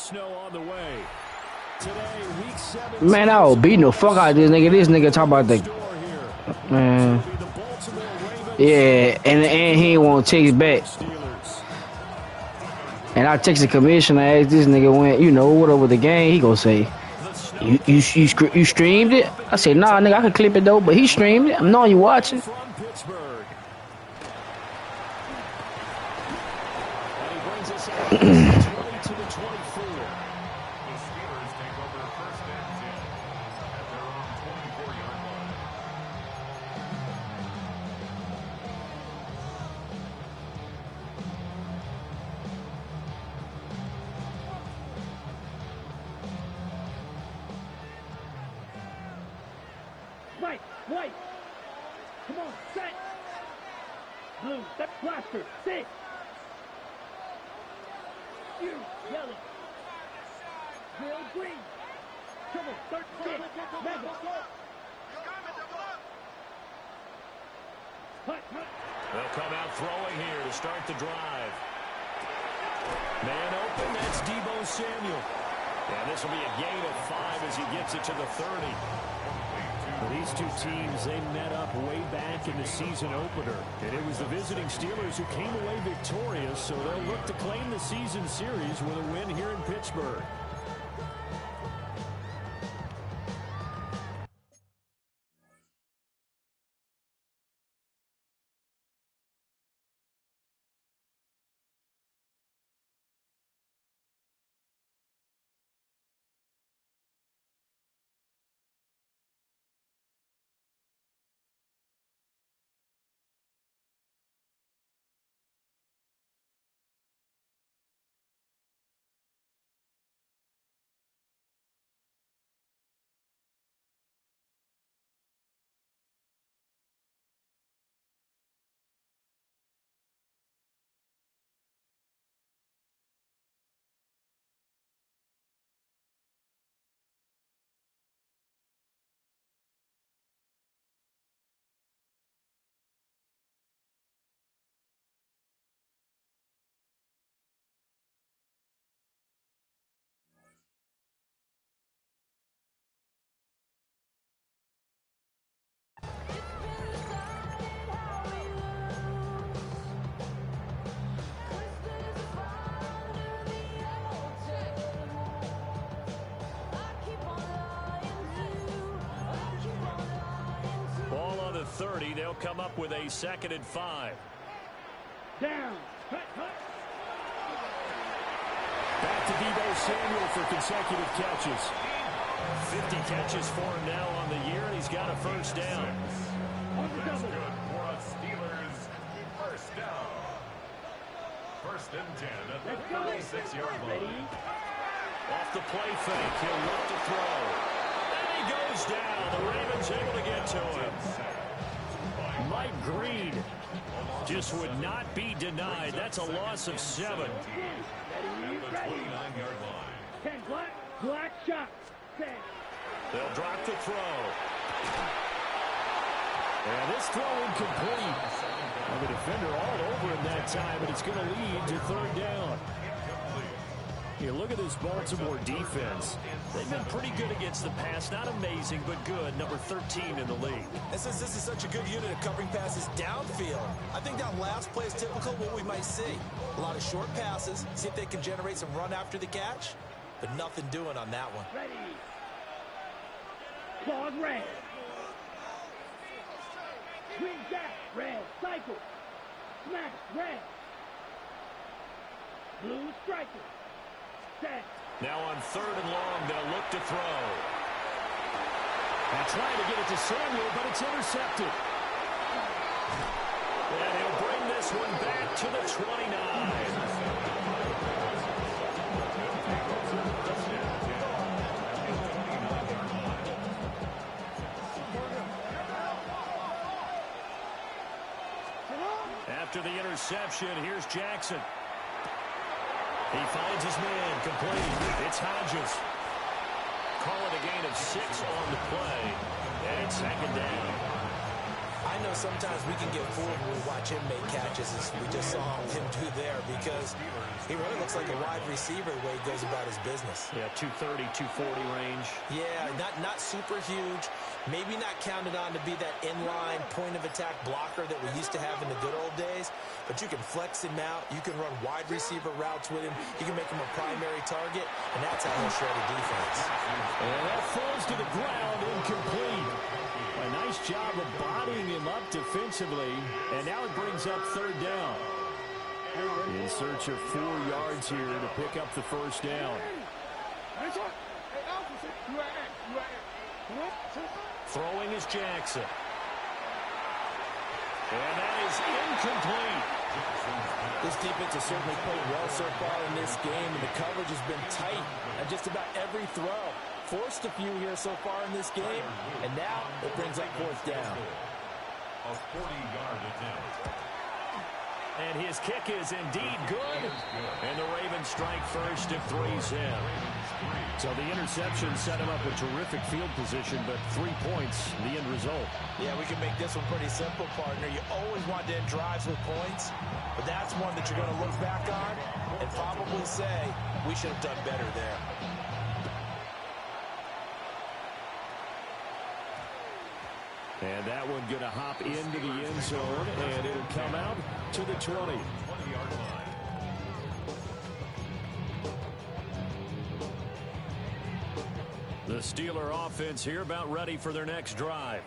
snow on the way. Today, week 7. Man, I was beating the fuck out of this nigga. This nigga talk about the man. Yeah, and he ain't want to text back. And I texted the commissioner. I asked this nigga when, you know, what up with the game? He gonna say, you streamed it? I said, nah, nigga, I can clip it though. But he streamed it. I'm knowing you watching. White. Come on, set. Blue, that's blaster. Sit. You, yellow. Real green. Come on, 13. Mega. They'll come out throwing here to start the drive. Man open, that's Deebo Samuel. And this will be a gain of 5 as he gets it to the 30. Well, these two teams, they met up way back in the season opener. And it was the visiting Steelers who came away victorious, so they'll look to claim the season series with a win here in Pittsburgh. Ball on the 30. They'll come up with a 2nd and 5. Down. Back to Deebo Samuel for consecutive catches. 50 catches for him now on the year, and he's got a first down. That's good for us Steelers. First down. 1st and 10 at the 36-yard line. Off the play fake, he'll look to throw. And he goes down. The Ravens able to get to him. Mike Green just would not be denied. That's a loss of 7. At the 29-yard line. 10 black shot. They'll drop the throw. And this throw incomplete. Well, the defender all over him that time, but it's going to lead to 3rd down. You look at this Baltimore defense. They've been pretty good against the pass. Not amazing, but good. Number 13 in the league. And since this is such a good unit of covering passes downfield, I think that last play is typical of what we might see. A lot of short passes, see if they can generate some run after the catch, but nothing doing on that one. Ready. Claws red. Green jack, red, cycle. Smash, red. Blue striker. Set. Now on 3rd and long, they'll look to throw. And trying to get it to Samuel, but it's intercepted. And he'll bring this one back to the 29. After the interception, here's Jackson. He finds his man, complete. It's Hodges. Call it a gain of 6 on the play. And it's 2nd down. I know sometimes we can get fooled when we watch him make catches, as we just saw him do there, because he really looks like a wide receiver the way he goes about his business. Yeah, 230, 240 range. Yeah, not super huge. Maybe not counted on to be that inline point-of-attack blocker that we used to have in the good old days, but you can flex him out. You can run wide receiver routes with him. You can make him a primary target, and that's how he'll shred a defense. And that falls to the ground, incomplete. A nice job of bodying him up defensively, and now it brings up third down. In search of 4 yards here to pick up the first down. Throwing is Jackson. And that is incomplete. This defense has certainly played well so far in this game, and the coverage has been tight on just about every throw. Forced a few here so far in this game, and now it brings up fourth down. A 40-yard attempt. And his kick is indeed good. And the Ravens strike first at 3's in. So the interception set him up with terrific field position, but 3 points, the end result. Yeah, we can make this one pretty simple, partner. You always want to end drives with points, but that's one that you're going to look back on and probably say, we should have done better there. And that one going to hop into the end zone, and it'll come out to the 20. 20-yard line. The Steeler offense here about ready for their next drive.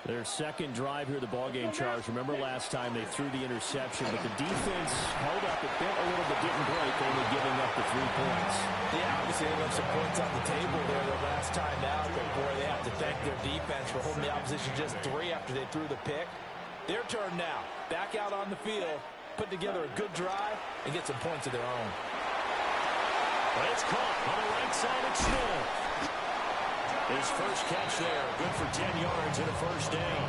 Their second drive here, the ballgame, Charles. Remember last time they threw the interception, but the defense held up. It bent a little but didn't break, only giving up the 3 points. Yeah, obviously they left some points on the table there the last time out, but boy, they have to thank their defense for holding the opposition just 3 after they threw the pick. Their turn now. Back out on the field, put together a good drive, and get some points of their own. But it's caught on the right side of Smith. His first catch there, good for 10 yards and a first down.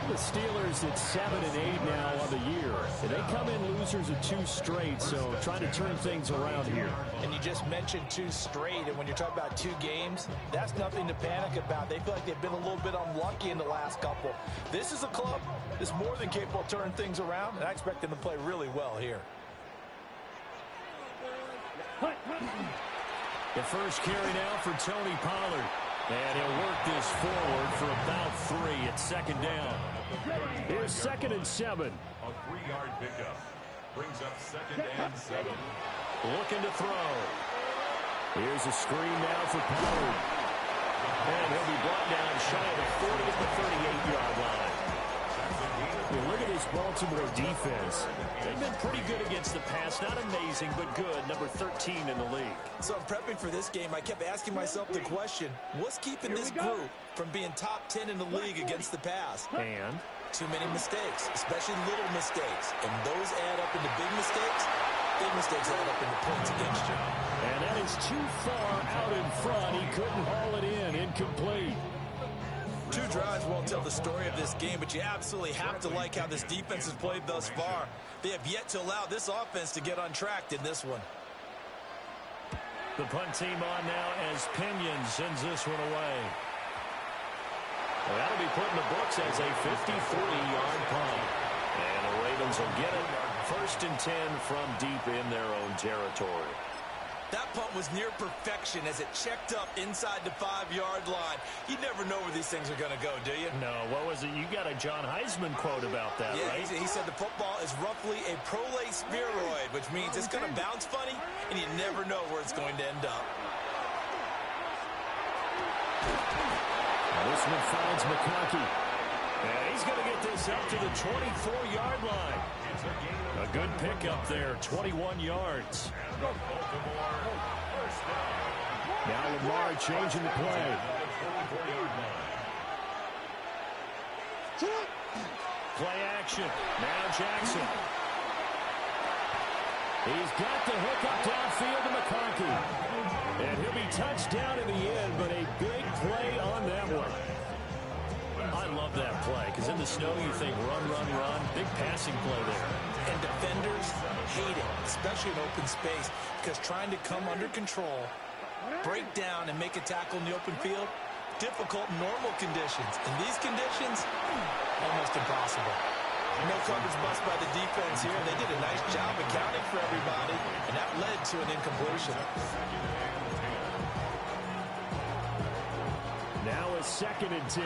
The Steelers at 7-8 now on the year. And they come in losers of 2 straight, so trying to turn things around here. And you just mentioned 2 straight, and when you're talking about 2 games, that's nothing to panic about. They feel like they've been a little bit unlucky in the last couple. This is a club that's more than capable of turning things around, and I expect them to play really well here. The first carry now for Tony Pollard. And he'll work this forward for about 3 at second down. Here's 2nd and 7. A 3-yard pickup. Brings up 2nd and 7. Looking to throw. Here's a screen now for Pollard. And he'll be brought down shy of the 40 at the 38-yard line. Look at this Baltimore defense. They've been pretty good against the pass. Not amazing, but good. Number 13 in the league. So I'm prepping for this game. I kept asking myself the question, what's keeping this group from being top 10 in the league against the pass? And? Too many mistakes, especially little mistakes. And those add up into big mistakes. Big mistakes add up into points against you. And that is too far out in front. He couldn't haul it in. Incomplete. 2 drives won't tell the story of this game, but you absolutely have to like how this defense has played thus far. They have yet to allow this offense to get untracked in this one. The punt team on now as Pinion sends this one away. Well, that'll be put in the books as a 53-yard punt. And the Ravens will get it. 1st and 10 from deep in their own territory. That punt was near perfection as it checked up inside the 5-yard line. You never know where these things are going to go, do you? No, what was it? You got a John Heisman quote about that, yeah, right? He said the football is roughly a prolate spheroid, which means it's going to bounce funny, and you never know where it's going to end up. This one finds McConkey. And he's going to get this up to the 24-yard line. A good pickup there, 21 yards. Now Lamar changing the play. Play action. Now Jackson. He's got the hook up downfield to McConkey. And he'll be touched down in the end, but a big play on that one. I love that play, because in the snow you think run, run, run. Big passing play there. And defenders hate it, especially in open space, because trying to come under control, break down, and make a tackle in the open field, difficult normal conditions. In these conditions, almost impossible. No coverage bust by the defense here. They did a nice job accounting for everybody, and that led to an incompletion. Now a 2nd and 10.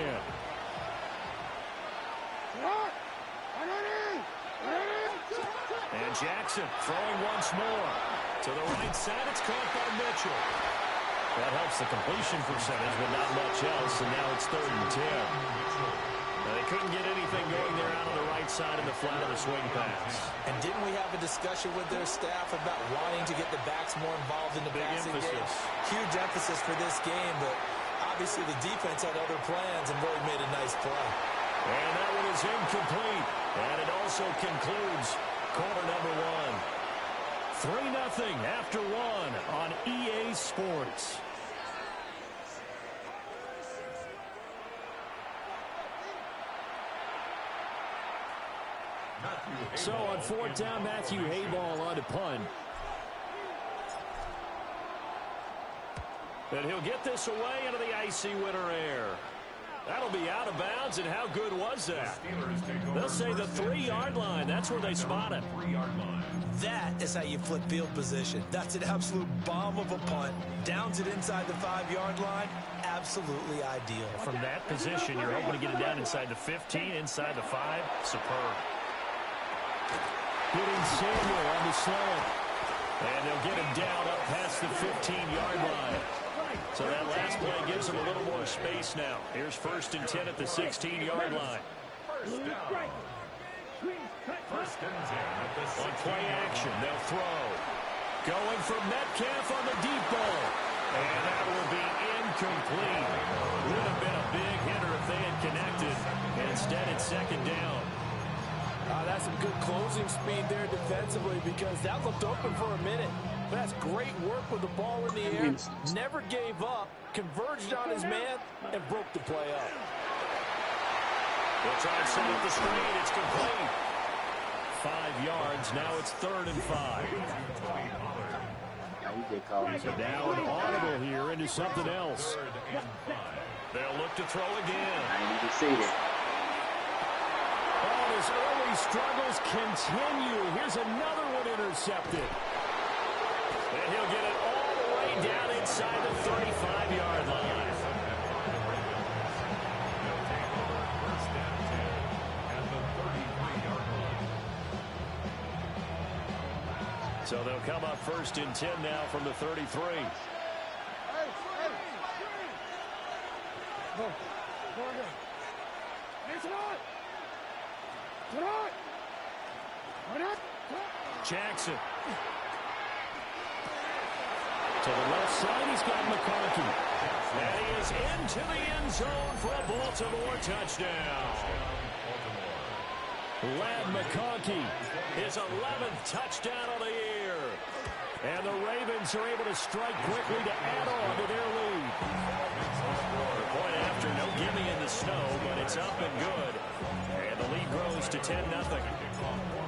And Jackson throwing once more. To the right side, it's caught by Mitchell. That helps the completion percentage, but not much else, and now it's 3rd and 10. They couldn't get anything going there out on the right side in the flat of the swing pass. And didn't we have a discussion with their staff about wanting to get the backs more involved in the passing game? Huge emphasis for this game, but obviously the defense had other plans and really made a nice play. And that one is incomplete. And it also concludes quarter number 1. 3-0 after 1 on EA Sports. So on 4th down, Matthew Hayball on to punt. And he'll get this away into the icy winter air. That'll be out of bounds, and how good was that? They'll say the 3-yard line. That's where they spot it. That is how you flip field position. That's an absolute bomb of a punt. Downs it inside the 5-yard line. Absolutely ideal. From that position, you're hoping to get it down inside the 15, inside the 5. Superb. Getting Samuel on the slant. And they'll get him down up past the 15-yard line. So that last play gives him a little more space now. Here's 1st and 10 at the 16-yard line. On play action, they'll throw. Going for Metcalf on the deep ball. And that will be incomplete. Would have been a big hitter if they had connected. And instead, it's 2nd down. That's some good closing speed there defensively because that looked open for a minute. That's great work with the ball in the air. Never gave up, converged on his man, and broke the play up. They'll try and set up the screen. It's complete. 5 yards. Now it's 3rd and 5. So now an audible here into something else. They'll look to throw again. I need to see that. Oh, his early struggles continue. Here's another one intercepted. And he'll get it all the way down inside the 35-yard line. So they'll come up 1st and 10 now from the 33. Jackson. To the left side, he's got McConkey. And he is into the end zone for a Baltimore touchdown. Lad McConkey, his 11th touchdown of the year. And the Ravens are able to strike quickly to add on to their lead. The point after, no gimme in the snow, but it's up and good. And the lead grows to 10-0.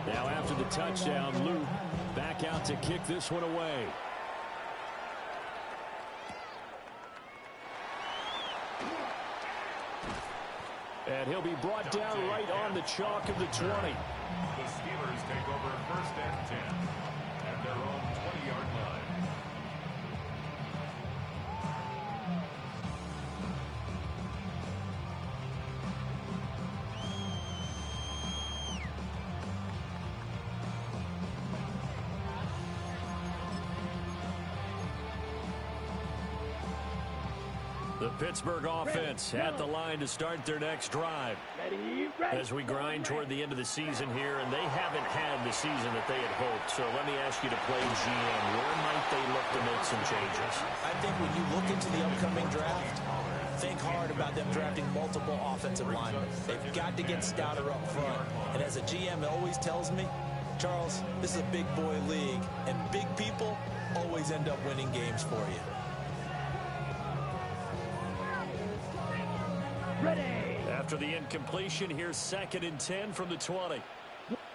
Now after the touchdown, Luke back out to kick this one away. And he'll be brought down right on the chalk of the 20. The Steelers take over 1st and 10 at their own 20-yard line. The Pittsburgh offense at the line to start their next drive. As we grind toward the end of the season here, and they haven't had the season that they had hoped. So let me ask you to play GM. Where might they look to make some changes? I think when you look into the upcoming draft, think hard about them drafting multiple offensive linemen. They've got to get stouter up front. And as a GM always tells me, Charles, this is a big boy league, and big people always end up winning games for you. Ready. After the incompletion, here's 2nd and 10 from the 20.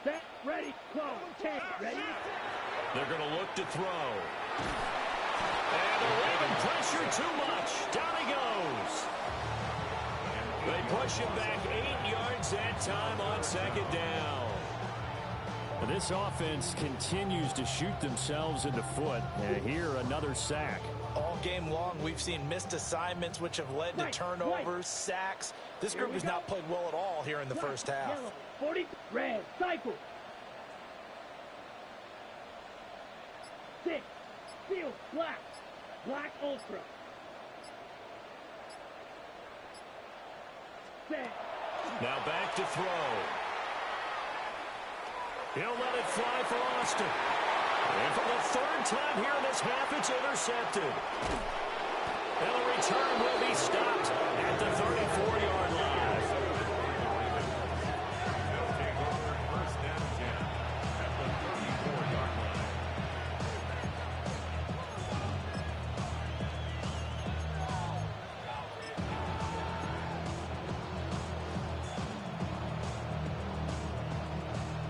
Set, ready, go. 10, ready. They're going to look to throw. And the Raven pressure too much. Down he goes. push him back 8 yards that time on second down. This offense continues to shoot themselves in the foot. And here, another sack. All game long, we've seen missed assignments, which have led to turnovers, sacks. This group has not played well at all here in the first half. Yellow, 40, red, cycle. 6, field, black, black ultra. 7. Now back to throw. He'll let it fly for Austin. And for the third time here in this half, it's intercepted. And the return will be stopped at the 34-yard line. They'll take over first and 10 at the 34-yard line.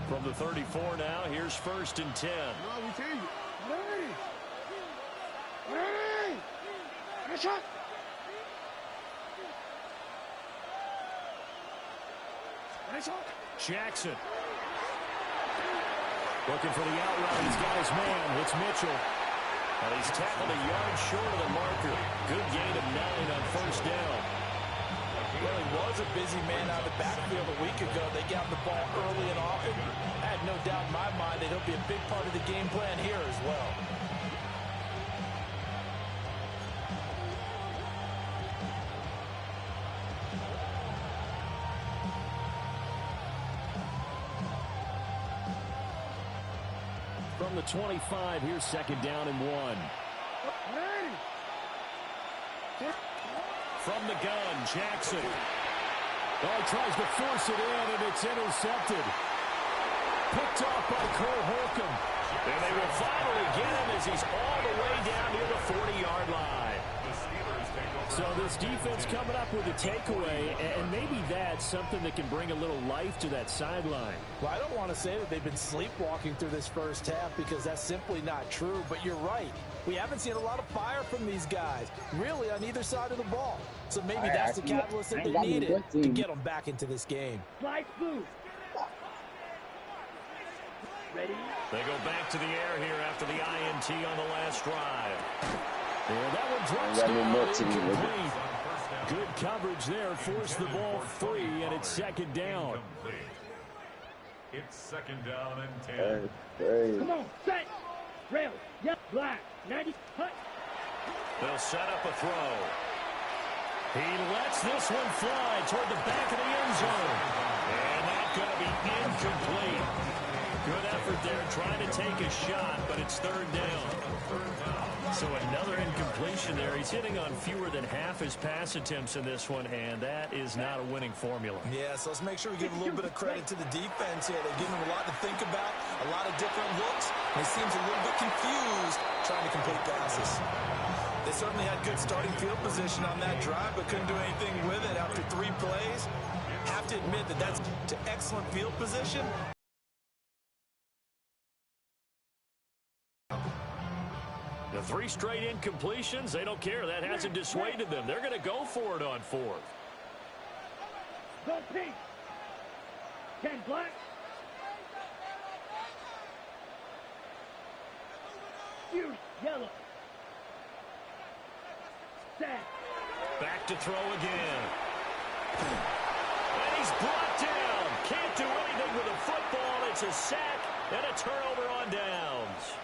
From the 34 now, here's first and 10. Jackson. Looking for the outroute. He's got his man. It's Mitchell. And he's tackled a yard short of the marker. Good gain of 9 on first down. Well, he was a busy man out of the backfield a week ago. They got the ball early and often. I had no doubt in my mind that he'll be a big part of the game plan here as well. From the 25, here's second down and 1. From the gun, Jackson. Oh, he tries to force it in, and it's intercepted. Picked off by Cole Holcomb. And they will finally get him as he's all the way down near the 40-yard line. The Steelers take over. So this defense coming up with a takeaway, and maybe that's something that can bring a little life to that sideline. Well, I don't want to say that they've been sleepwalking through this first half because that's simply not true, but you're right. We haven't seen a lot of fire from these guys, really, on either side of the ball. So maybe that's the catalyst that they needed to get them back into this game. Slide blue. Ready? They go back to the air here after the INT on the last drive. Yeah, that one drops down incomplete. Good coverage there, forced the ball free, and it's second down. Incomplete. It's second down and 10. Come on, set. Rail, yep, black, 90, hut. They'll set up a throw. He lets this one fly toward the back of the end zone. And that's going to be incomplete. Good effort there trying to take a shot, but it's third down. So another incompletion there. He's hitting on fewer than half his pass attempts in this one, and that is not a winning formula. Yeah, so let's make sure we give a little bit of credit to the defense here. They're giving him a lot to think about, a lot of different looks. And he seems a little bit confused trying to complete passes. They certainly had good starting field position on that drive, but couldn't do anything with it after 3 plays. Have to admit that that's to excellent field position. The 3 straight incompletions, they don't care. That hasn't dissuaded them. They're going to go for it on 4th. Go pink. 10 black. Fury, yellow. Set. Back to throw again. And he's brought down. Can't do anything with a football. It's a sack and a turnover on downs.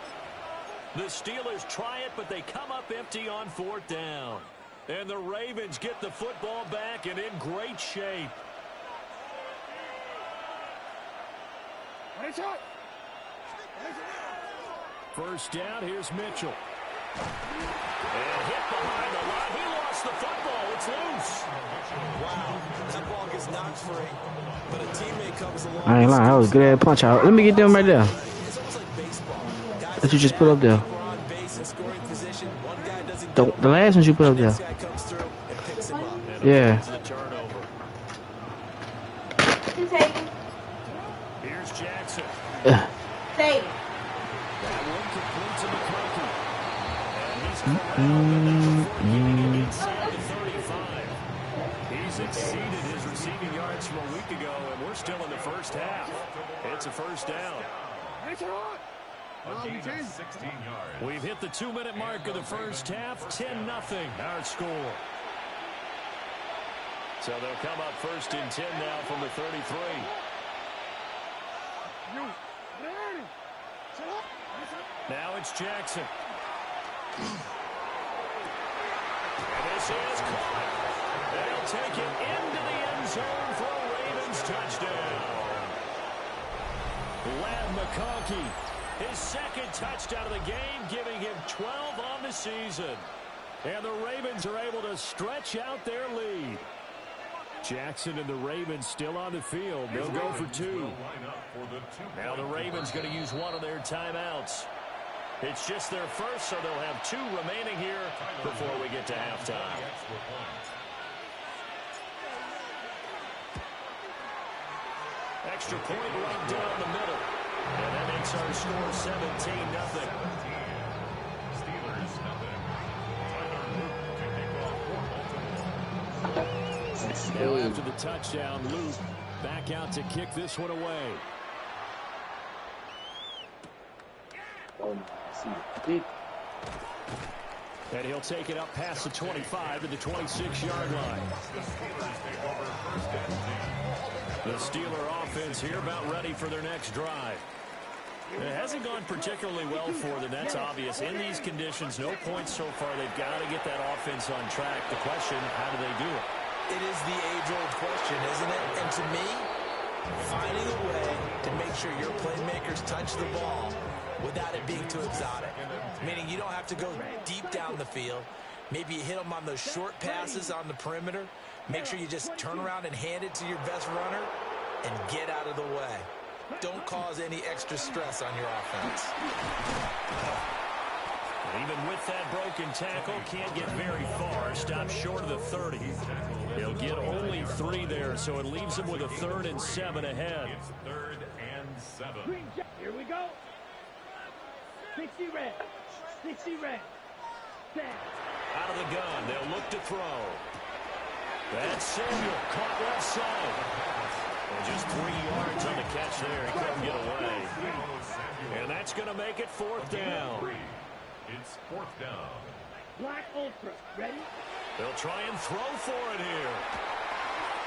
The Steelers try it, but they come up empty on 4th down. And the Ravens get the football back and in great shape. First down, here's Mitchell. And hit behind the line. He lost the football. It's loose. Wow, that ball gets knocked free, but a teammate comes along. I ain't lying. That was a good ass punch out. Let me get them right there. It's almost like baseball. That you just put up there. On base and scoring position. One guy doesn't The last one you put up there. this guy comes through and picks him up. Yeah. The turnover. Here's Jackson. Take it. That one complete to McCarthy. And he's coming out of the backfield, getting it inside the 35. He's exceeded his receiving yards from a week ago, and we're still in the first half. It's a first down. A gain of 16 yards. We've hit the 2-minute mark of the first half. 10-0 our score. So they'll come up first and 10 now from the 33. Now it's Jackson. And this is caught. They'll take it into the end zone for a Ravens touchdown. Lad McConkey, his second touchdown of the game, giving him 12 on the season. And the Ravens are able to stretch out their lead. Jackson and the Ravens still on the field. They'll go for two. Now the Ravens going to use one of their timeouts. It's just their first, so they'll have two remaining here before we get to halftime. Extra point right down the middle. And that makes our score 17-0. Steelers nothing. Tyler Luke to kick off for Baltimore. Now after the touchdown, Luke back out to kick this one away. And he'll take it up past the 25 to the 26-yard line. The Steeler offense here about ready for their next drive. It hasn't gone particularly well for them. That's obvious. In these conditions, no points so far. They've got to get that offense on track. The question, how do they do it? It is the age-old question, isn't it? And to me, finding a way to make sure your playmakers touch the ball without it being too exotic. Meaning you don't have to go deep down the field. Maybe you hit them on those short passes on the perimeter. Make sure you just turn around and hand it to your best runner and get out of the way. Don't cause any extra stress on your offense. Even with that broken tackle, can't get very far. Stops short of the 30. He'll get only 3 there, so it leaves him with a 3rd and 7 ahead. It's 3rd and 7. Here we go. 60 red. 60 red. Out of the gun, they'll look to throw. That's Samuel, caught left side. And just 3 yards on the catch there. He couldn't get away. And that's going to make it 4th down. It's 4th down. Black Ultra. Ready? They'll try and throw for it here.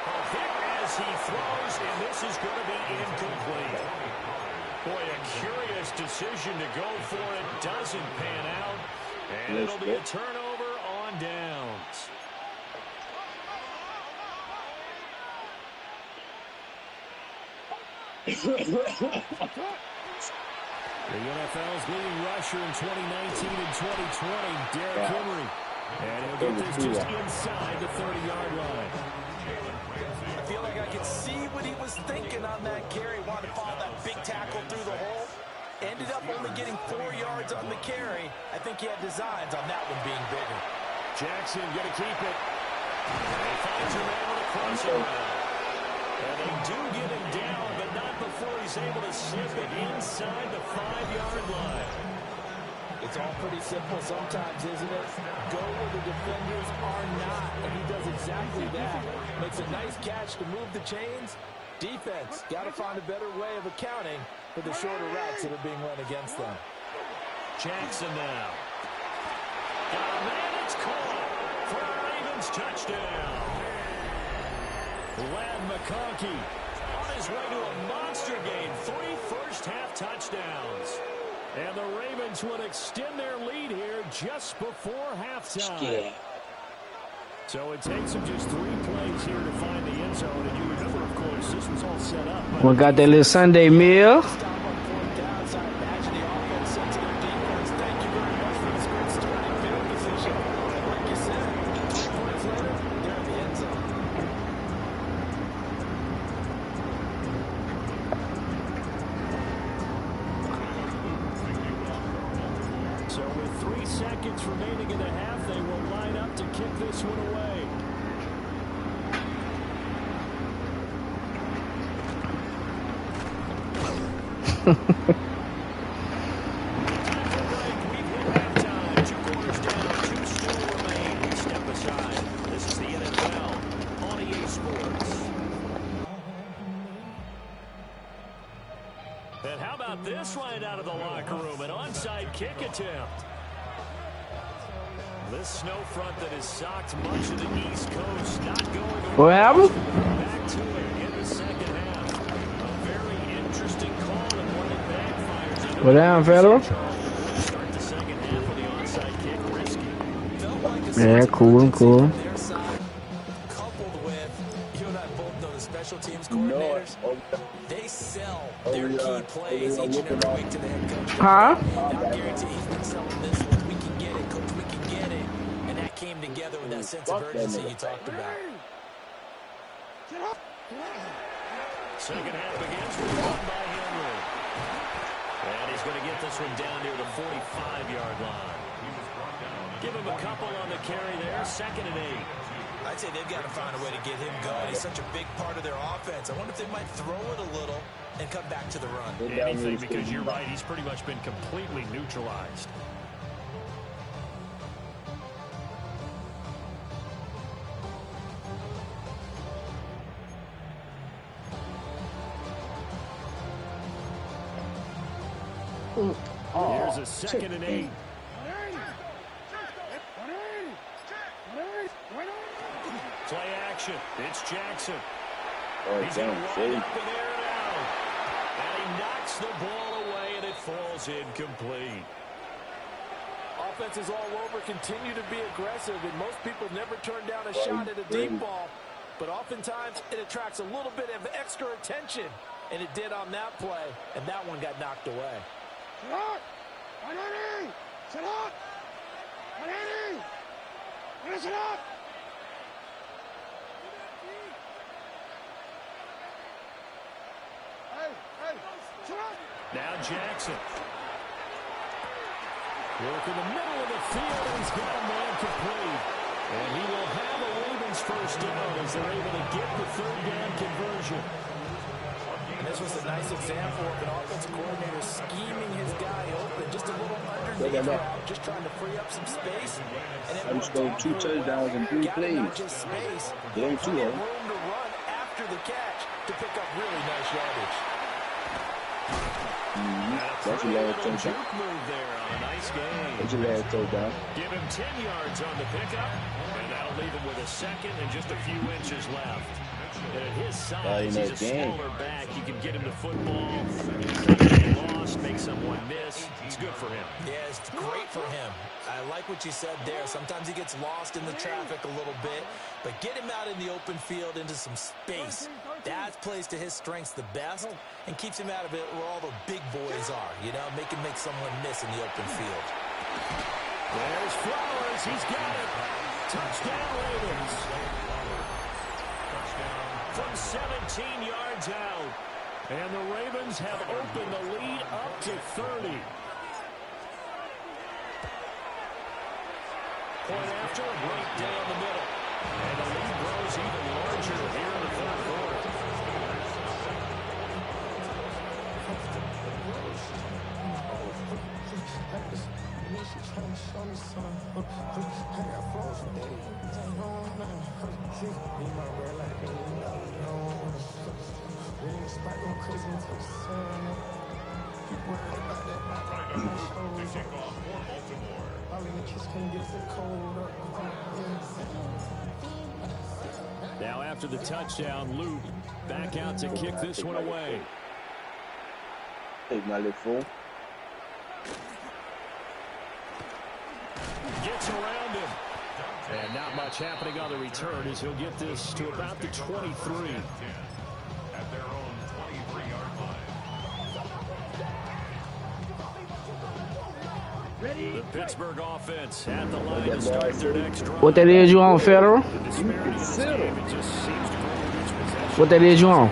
A hit as he throws, and this is going to be incomplete. Boy, a curious decision to go for it. Doesn't pan out. And it'll be a turnover on downs. The NFL's leading rusher in 2019 and 2020, Derrick Henry. And he'll get this just inside the 30-yard line. I feel like I could see what he was thinking on that carry. Wanted to follow that big tackle through the hole. Ended up only getting 4 yards on the carry. I think he had designs on that one being bigger. Jackson going to keep it. And he finds a man with a crossing route. And they do get him down, but not before he's able to slip it inside the 5-yard line. It's all pretty simple sometimes, isn't it? Go where the defenders are not, and he does exactly that. Makes a nice catch to move the chains. Defense, got to find a better way of accounting for the shorter routes that are being run against them. Jackson now. Got a man, it's caught for a Ravens touchdown. Lad McConkey on his way to a monster game. 3 first-half touchdowns. And the Ravens would extend their lead here just before halftime. So it takes them just 3 plays here to find the end zone. And you remember, of course, this was all set up. We got that little Sunday meal. So with 3 seconds remaining in the half, they will line up to kick this one away. kick attempt. This snow front that has socked much of the East Coast not going away. What happened? Back to it in the second half. A very interesting call and one that backfires. Well, down, fella. Start the second half with the onside kick risky. Yeah, cool. Coupled with, you and I both know the special teams coordinators. They sell their key plays each and every week to the head coach. Huh? Now, I guarantee he's been selling this one. We can get it, coach. We can get it. And that came together with that sense of urgency you talked about. Second half begins with one by Henry. And he's going to get this one down near the 45-yard line. Give him a couple on the carry there. 2nd and 8. I'd say they've got to find a way to get him going. He's such a big part of their offense. I wonder if they might throw it a little and come back to the run. Anything, because you're right. He's pretty much been completely neutralized. Here's a 2nd and 8. Play action. It's Jackson. He's going to wind up in air now. And he knocks the ball away, and it falls incomplete. Offenses all over continue to be aggressive, and most people never turn down a shot at a deep ball. But oftentimes, it attracts a little bit of extra attention. And it did on that play, and that one got knocked away. Sit up! Sit up! Now Jackson. Work in the middle of the field, and he's got a man complete. And he will have a Ravens first down as they're able to get the 3rd down conversion. And this was a nice example of an offensive coordinator scheming his guy open, just a little underneath route, just trying to free up some space. And it worked out 2 touchdowns and 3 plays. Not just space, They plenty of room to run after the catch to pick up really nice yardage. That's a last touchdown. Juke move there on a nice game. That's a last touchdown. Give him 10 yards on the pickup, and that'll leave him with a 2nd and just a few inches left. And at his size, he's a smaller back. He can get him the football, get lost, make someone miss. It's good for him. Yeah, it's great for him. I like what you said there. Sometimes he gets lost in the traffic a little bit, but get him out in the open field into some space. That plays to his strengths the best and keeps him out of it where all the big boys are, you know, make someone miss in the open field. There's Flowers. He's got it. Touchdown, Ravens. From 17 yards out. And the Ravens have opened the lead up to 30. Point after, a great day in the middle. And the lead grows even larger here in the 3rd quarter. Now after the touchdown, Luke back out to kick this one away. Take my little fool. Gets around him. And not much happening on the return as he'll get this to about the 23. At their own 23-yard line. The Pittsburgh offense at the line to start their next drive. What that is you on, Federal? What that is you on?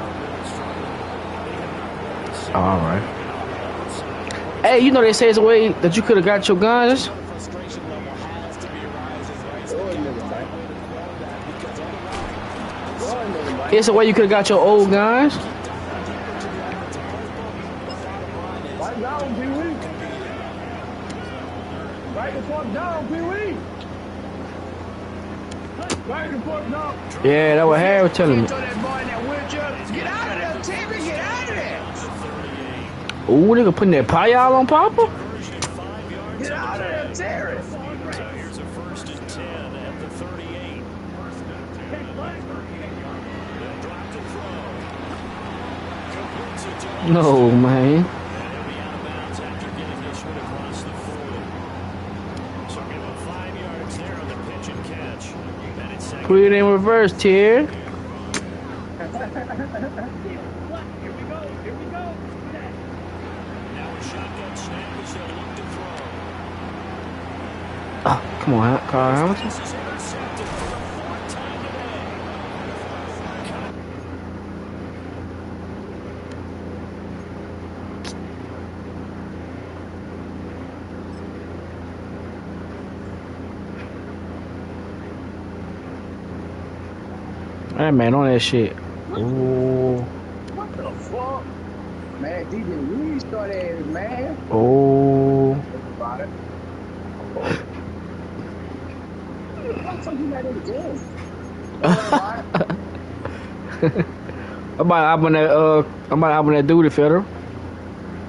All right. Hey, you know they say it's a way that you could have got your guns. It's a way you could have got your old guns. Right down, Pee-wee. Right the fuck down, Pee-wee. Right the fuck down. Yeah, that what Harry was telling me. Get out of there, Timmy. Get out of there. Ooh, nigga putting that pie out on Papa? No, man. And he'll be out of bounds after getting this one across the 40. So give him 5 yards there on the pitch and catch. And it's second. Put it in reverse, Tier. Here we go. Here we go. Set. Now a shotgun snap as he'll look to throw. Oh, come on, Carl Hamilton. This is intercepted for the 4th time today. Hey, man, on that shit. Oh, What the fuck? Man, DJ Reed started, man. oh. About it. What the fuck you got in the game? I'm about to hop on that duty, Federal.